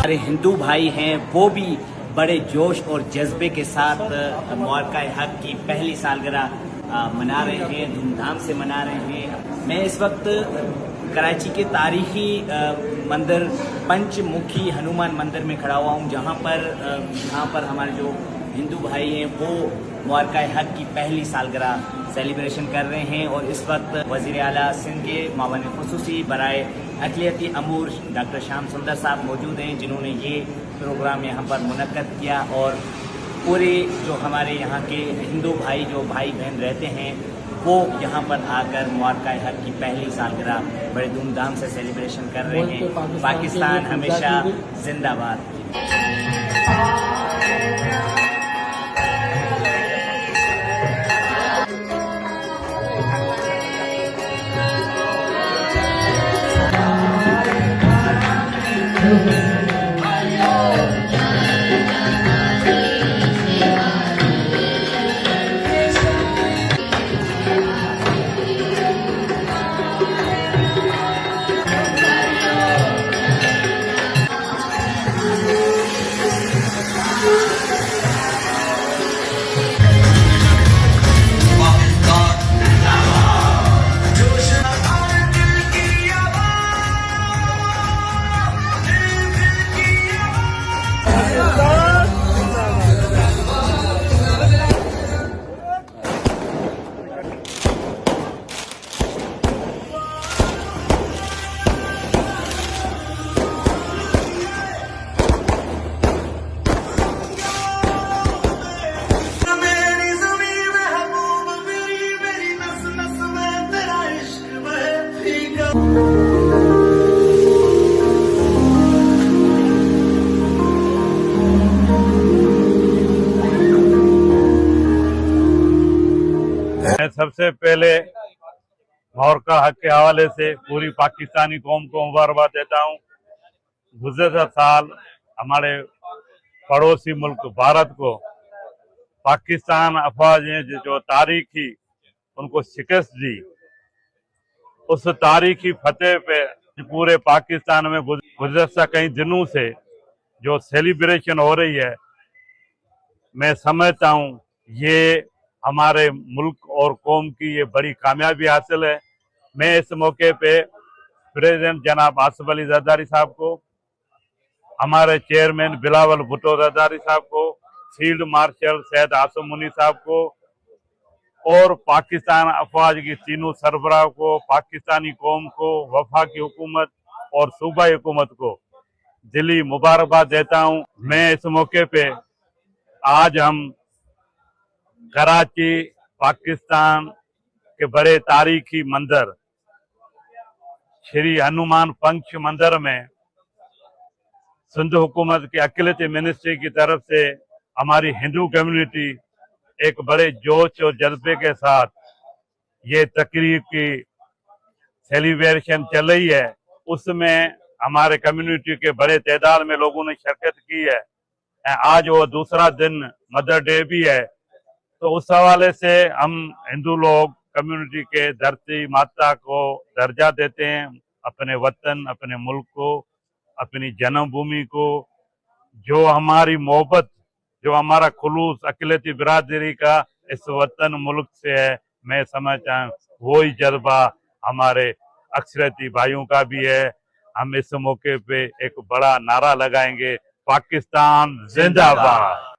हमारे हिंदू भाई हैं वो भी बड़े जोश और जज्बे के साथ मुबारकाए हक की पहली सालगिरह मना रहे हैं, धूमधाम से मना रहे हैं। मैं इस वक्त कराची के तारीखी मंदिर पंचमुखी हनुमान मंदिर में खड़ा हुआ हूँ, जहाँ पर हमारे जो हिंदू भाई हैं वो मुबारकाए हक की पहली सालगिरह सेलिब्रेशन कर रहे हैं। और इस वक्त वज़ीर आला सिंध के मावन ख़ुसूसी बराए अक़लियती अमूर डॉक्टर श्याम सुंदर साहब मौजूद हैं, जिन्होंने ये प्रोग्राम यहाँ पर मुनक्कद किया। और पूरे जो हमारे यहाँ के हिंदू भाई जो भाई बहन रहते हैं वो यहाँ पर आकर मुबारकाए हक की पहली सालगिरह बड़े धूमधाम से सेलिब्रेशन कर रहे हैं। पाकिस्तान हमेशा जिंदाबाद। मैं सबसे पहले मुबारका हक के हवाले से पूरी पाकिस्तानी कौम को मुबारकबाद देता हूँ। गुज़श्ता साल हमारे पड़ोसी मुल्क भारत को पाकिस्तान अफवाज ने जो तारीखी उनको शिकस्त दी, उस तारीखी फतेह पे पूरे पाकिस्तान में गुज़श्ता कई दिनों से जो सेलिब्रेशन हो रही है, मैं समझता हूँ ये हमारे मुल्क और कौम की ये बड़ी कामयाबी हासिल है। मैं इस मौके पे प्रेसिडेंट जनाब आसिफ अली जरदारी साहब को, हमारे चेयरमैन बिलावल भुट्टो जरदारी साहब को, फील्ड मार्शल सैयद आसम मुनी साहब को और पाकिस्तान अफवाज की तीनों सरबराह को, पाकिस्तानी कौम को, वफाकी हुकूमत और सूबाई हुकूमत को दिली मुबारकबाद देता हूँ। मैं इस मौके पे आज हम कराची पाकिस्तान के बड़े तारीखी मंदिर श्री हनुमान पंच मंदिर में सिंध हुकूमत की अक़लियती मिनिस्ट्री की तरफ से हमारी हिंदू कम्युनिटी एक बड़े जोश और जज्बे के साथ ये तकरीब की सेलिब्रेशन चल रही है। उसमें हमारे कम्युनिटी के बड़े तादाद में लोगों ने शिरकत की है। आज वो दूसरा दिन मदर डे भी है, तो उस हवाले से हम हिंदू लोग कम्युनिटी के धरती माता को दर्जा देते हैं, अपने वतन, अपने मुल्क को, अपनी जन्मभूमि को। जो हमारी मोहब्बत, जो हमारा खुलूस अक़लियती बिरादरी का इस वतन मुल्क से है, मैं समझता हूँ वही जज्बा हमारे अक्सरियती भाइयों का भी है। हम इस मौके पे एक बड़ा नारा लगाएंगे, पाकिस्तान जिंदाबाद।